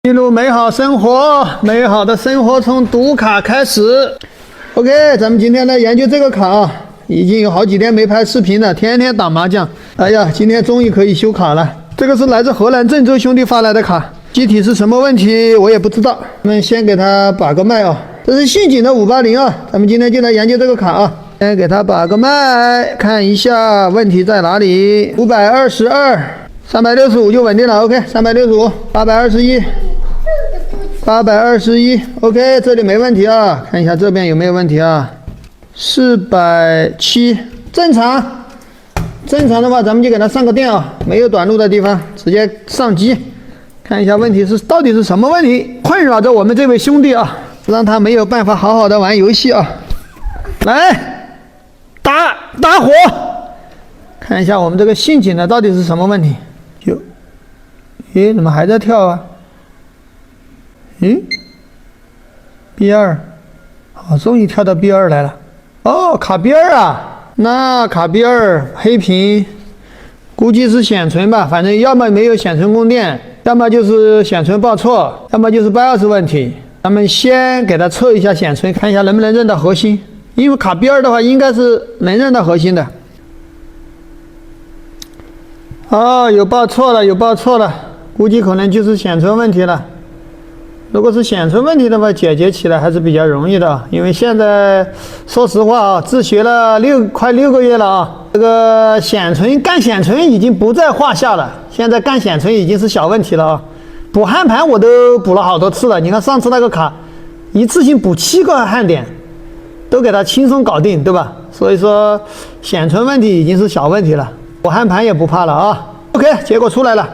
记录美好生活，美好的生活从读卡开始。OK， 咱们今天来研究这个卡啊，已经有好几天没拍视频了，天天打麻将。哎呀，今天终于可以修卡了。这个是来自荷兰郑州兄弟发来的卡，具体是什么问题我也不知道。咱们先给他把个脉啊，这是信锦的580啊，咱们今天就来研究这个卡啊。先给他把个脉，看一下问题在哪里。522。365就稳定了 ，OK， 365 821 ，OK， 这里没问题啊，看一下这边有没有问题啊？470正常，正常的话咱们就给它上个电啊，没有短路的地方直接上机，看一下问题是到底是什么问题困扰着我们这位兄弟啊，让他没有办法好好的玩游戏啊，来打火，看一下我们这个信锦的到底是什么问题。咦，怎么还在跳啊？B2，好，终于跳到 B2 来了。哦，卡 B2 啊，那卡 B2 黑屏，估计是显存吧，反正要么没有显存供电，要么就是显存报错，要么就是 BIOS 问题。咱们先给它测一下显存，看一下能不能认到核心，因为卡 B2 的话应该是能认到核心的。哦，有报错了，有报错了。估计可能就是显存问题了。如果是显存问题的话，解决起来还是比较容易的。因为现在说实话啊，自学了快6个月了啊，这个干显存已经不在话下了。现在干显存已经是小问题了啊。补焊盘我都补了好多次了，你看上次那个卡，一次性补7个焊点，都给它轻松搞定，对吧？所以说显存问题已经是小问题了，补焊盘也不怕了啊。OK， 结果出来了。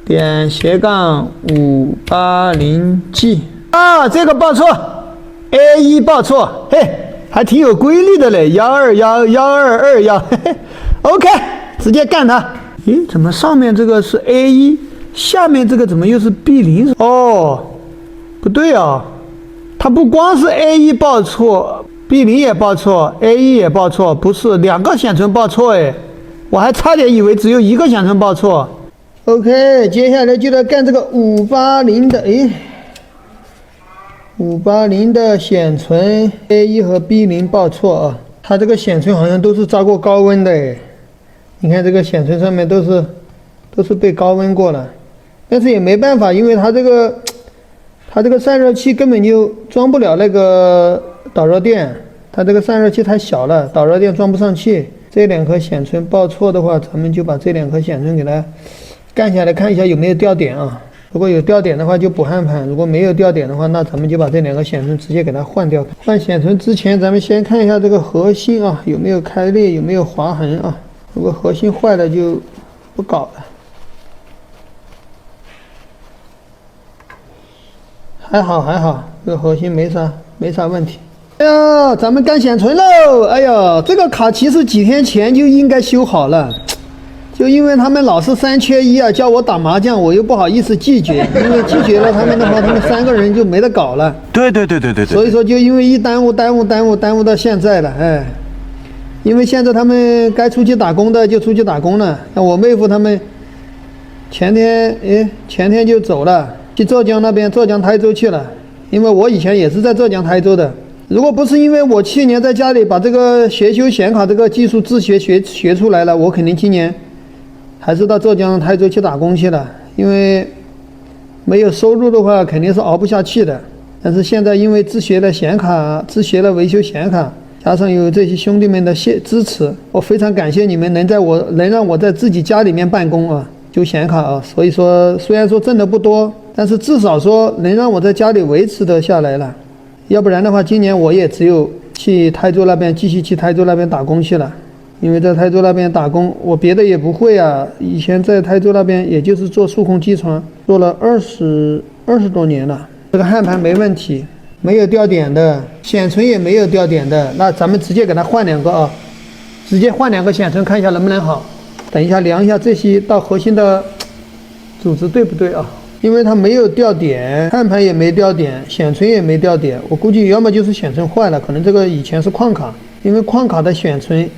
点-580G 啊，这个报错 ，A1 报错，嘿，还挺有规律的嘞，1211221，嘿嘿 ，OK， 直接干它。咦，怎么上面这个是 A1， 下面这个怎么又是 B0？ 哦，不对啊，它不光是 A1 报错 ，B0 也报错 ，A1 也报错，不是2个显存报错哎，我还差点以为只有1个显存报错。OK， 接下来就来干这个580的，580的显存 A1 和 B0 报错啊，它这个显存好像都是遭过高温的哎，你看这个显存上面都是被高温过了，但是也没办法，因为它这个散热器根本就装不了那个导热电，它这个散热器太小了，导热电装不上去。这2颗显存报错的话，咱们就把这2颗显存给它干下来，看一下有没有掉点啊。如果有掉点的话就补焊盘，如果没有掉点的话，那咱们就把这2个显存直接给它换掉。换显存之前，咱们先看一下这个核心啊，有没有开裂，有没有划痕啊。如果核心坏了就不搞了。还好，这个核心没啥问题。哎呀，咱们干显存喽！哎呀，这个卡其实几天前就应该修好了。就因为他们老是3缺1啊，叫我打麻将，我又不好意思拒绝，因为拒绝了他们的话，他们3个人就没得搞了。对。所以说，就因为一耽误到现在了，哎，因为现在他们该出去打工的就出去打工了，像我妹夫他们前天就走了，去浙江那边，浙江台州去了。因为我以前也是在浙江台州的，如果不是因为我去年在家里把这个学修显卡这个技术自学学出来了，我肯定今年还是到浙江台州去打工去了，因为没有收入的话肯定是熬不下去的。但是现在因为自学了显卡，自学了维修显卡，加上有这些兄弟们的支持，我非常感谢你们能让我在自己家里面办公啊，修显卡啊。所以说虽然说挣的不多，但是至少说能让我在家里维持得下来了。要不然的话，今年我也只有去台州那边继续去台州那边打工去了。因为在台州那边打工，我别的也不会啊。以前在台州那边，也就是做数控机床，做了20多年了。这个焊盘没问题，没有掉点的，显存也没有掉点的。那咱们直接给它换2个啊，直接换2个显存，看一下能不能好。等一下量一下这些到核心的组织对不对啊？因为它没有掉点，焊盘也没掉点，显存也没掉点，我估计要么就是显存坏了，可能这个以前是矿卡，因为矿卡的显存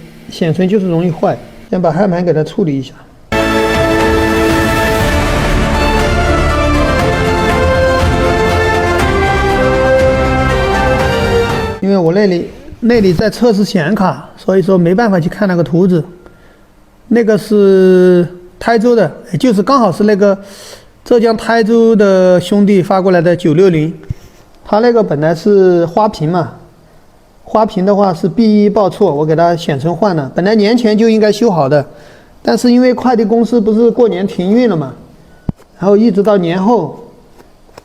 就是容易坏，先把焊盘给它处理一下。我那里在测试显卡，所以说没办法去看那个图纸。那个是台州的，就是刚好是那个浙江台州的兄弟发过来的960，他那个本来是花屏嘛，花屏的话是 B1 报错，我给他显存换了，本来年前就应该修好的，但是因为快递公司不是过年停运了嘛，然后一直到年后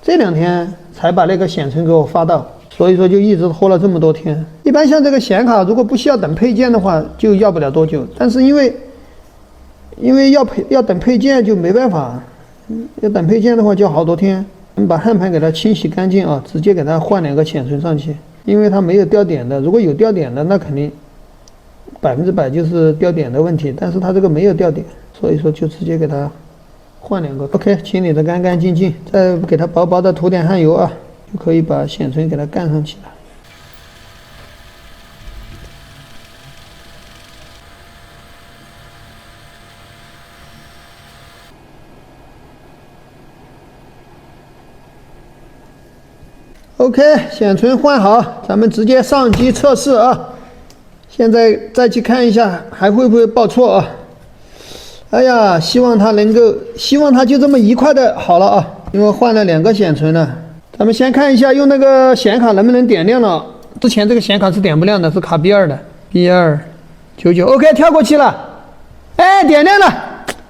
这2天才把那个显存给我发到，所以说就一直拖了这么多天。一般像这个显卡如果不需要等配件的话就要不了多久，但是因为要等配件就没办法，要等配件的话就好多天。我们把焊盘给它清洗干净啊，直接给它换2个显存上去，因为它没有掉点的，如果有掉点的那肯定100%就是掉点的问题，但是它这个没有掉点，所以说就直接给它换2个。 OK， 清理的干干净净，再给它薄薄的涂点焊油啊，就可以把显存给它干上去了。OK， 显存换好，咱们直接上机测试啊。现在再去看一下还会不会报错啊？哎呀，希望它就这么一块的好了啊，因为换了2个显存了。咱们先看一下用那个显卡能不能点亮了。之前这个显卡是点不亮的，是卡 B2 的 B299。OK， 跳过去了。哎，点亮了。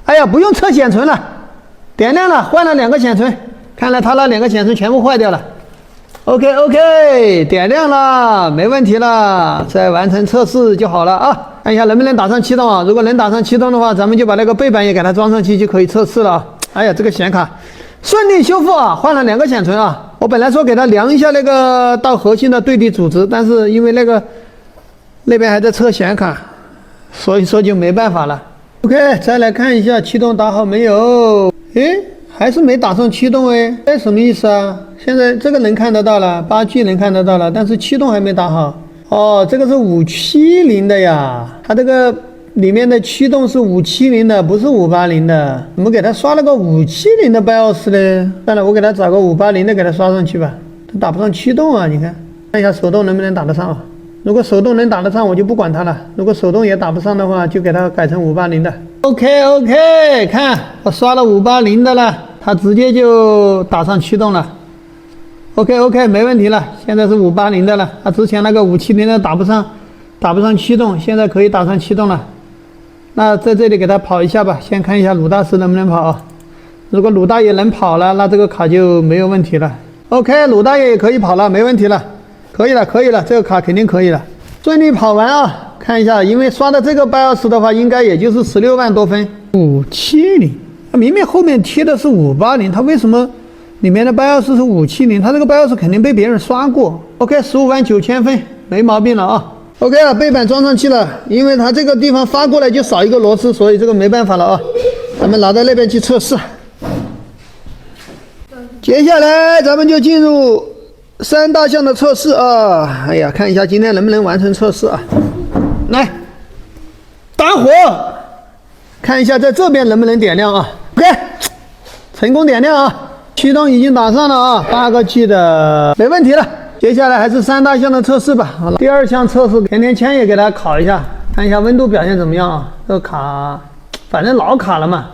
哎呀，不用测显存了，点亮了，换了2个显存。看来它那2个显存全部坏掉了。OK， 点亮了，没问题了，再完成测试就好了啊。看一下能不能打上启动啊？如果能打上启动的话，咱们就把那个背板也给它装上去，就可以测试了啊。哎呀，这个显卡顺利修复啊，换了2个显存啊。我本来说给它量一下那个到核心的对地组织，但是因为那边还在测显卡，所以说就没办法了。OK， 再来看一下启动打好没有？诶，还是没打上驱动哎，这什么意思啊？现在这个能看得到了，8G 能看得到了，但是驱动还没打好。哦，这个是570的呀，它这个里面的驱动是570的，不是580的。我们给它刷了个570的 BIOS 呢？算了，我给它找个580的给它刷上去吧。它打不上驱动啊，你看，看一下手动能不能打得上啊？如果手动能打得上，我就不管它了；如果手动也打不上的话，就给它改成580的。OK， 看我刷了580的了，它直接就打上驱动了。OK， 没问题了，现在是580的了。它之前那个570的打不上驱动，现在可以打上驱动了。那在这里给它跑一下吧，先看一下鲁大师能不能跑啊。如果鲁大爷能跑了，那这个卡就没有问题了。OK， 鲁大爷也可以跑了，没问题了，可以了，这个卡肯定可以了，顺利跑完啊。看一下，因为刷的这个 BIOS 的话，应该也就是16万多分。570，明明后面贴的是580，它为什么里面的 BIOS 是570？它这个 BIOS 肯定被别人刷过。OK，15万9千分，没毛病了啊。OK 了，背板装上去了，因为它这个地方发过来就少一个螺丝，所以这个没办法了啊。咱们拿到那边去测试。接下来咱们就进入3大项的测试啊。哎呀，看一下今天能不能完成测试啊。来，打火，看一下在这边能不能点亮啊。OK， 成功点亮啊，驱动已经打上了啊，8个G 的没问题了。接下来还是3大项的测试吧。好了，第2项测试，甜甜圈也给它烤一下，看一下温度表现怎么样啊。这个卡反正老卡了嘛，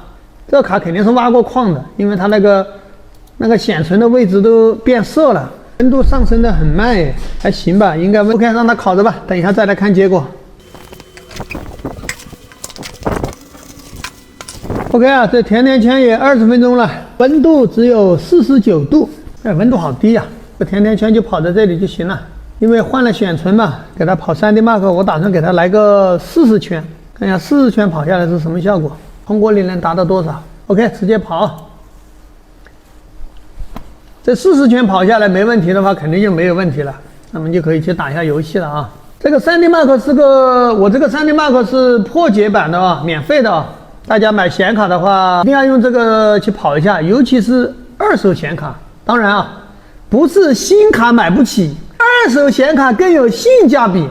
这个卡肯定是挖过矿的，因为它那个显存的位置都变色了，温度上升的很慢哎，还行吧，应该 OK， 让它烤着吧，等一下再来看结果。OK 啊，这甜甜圈也20分钟了，温度只有49度，哎，温度好低呀，这甜甜圈就跑在这里就行了。因为换了显存嘛，给它跑 3D Mark， 我打算给它来个40圈，看一下40圈跑下来是什么效果，通过率能达到多少。OK， 直接跑。这40圈跑下来没问题的话，肯定就没有问题了，那么就可以去打一下游戏了啊。这个 3D Mark 是我这个 3D Mark 是破解版的啊，免费的啊。大家买显卡的话，一定要用这个去跑一下，尤其是2手显卡。当然啊，不是新卡买不起，2手显卡更有性价比。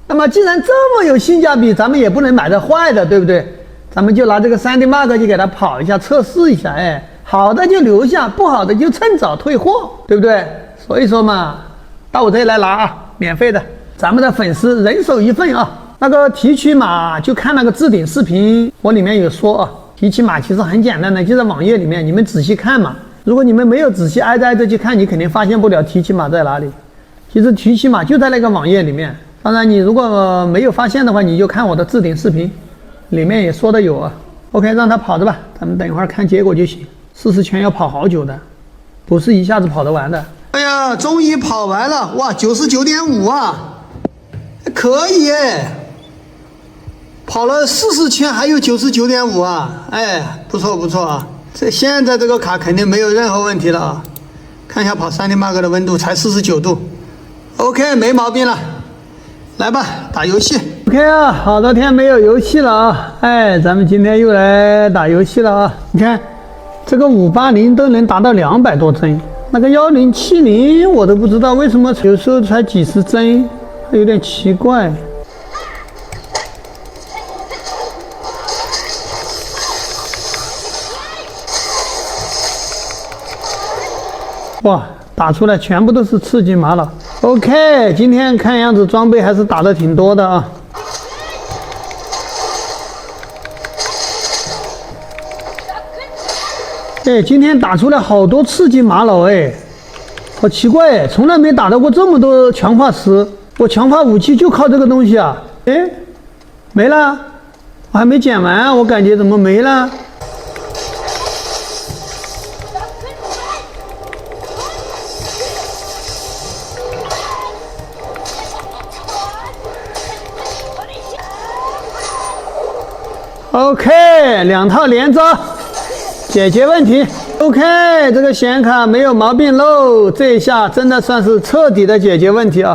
那么既然这么有性价比，咱们也不能买的坏的，对不对？咱们就拿这个 3D Mark 就给它跑一下，测试一下，哎，好的就留下，不好的就趁早退货，对不对？所以说嘛，到我这里来拿啊。免费的，咱们的粉丝人手一份啊。那个提取码就看那个置顶视频，我里面有说啊，提取码其实很简单的，就在网页里面，你们仔细看嘛。如果你们没有仔细挨着去看，你肯定发现不了提取码在哪里。其实提取码就在那个网页里面。当然，你如果没有发现的话，你就看我的置顶视频，里面也说的有啊。OK， 让他跑着吧，咱们等一会儿看结果就行。40圈要跑好久的，不是一下子跑得完的。哎呀，终于跑完了，哇，99.5啊，可以哎。跑了40圈还有99.5啊，哎，不错不错啊！现在这个卡肯定没有任何问题了啊！看一下跑3.8个的温度才49度 ，OK， 没毛病了。来吧，打游戏。OK 啊，好多天没有游戏了啊！哎，咱们今天又来打游戏了啊！你看，这个580都能达到200多帧，那个1070我都不知道为什么有时候才几十帧，有点奇怪。哇，打出来全部都是刺激玛瑙。OK， 今天看样子装备还是打的挺多的啊。哎，今天打出来好多刺激玛瑙哎，好奇怪哎，从来没打到过这么多强化石。我强化武器就靠这个东西啊。哎，没了，我还没捡完啊，我感觉怎么没了？OK， 2套连招，解决问题。OK， 这个显卡没有毛病喽，这一下真的算是彻底的解决问题啊。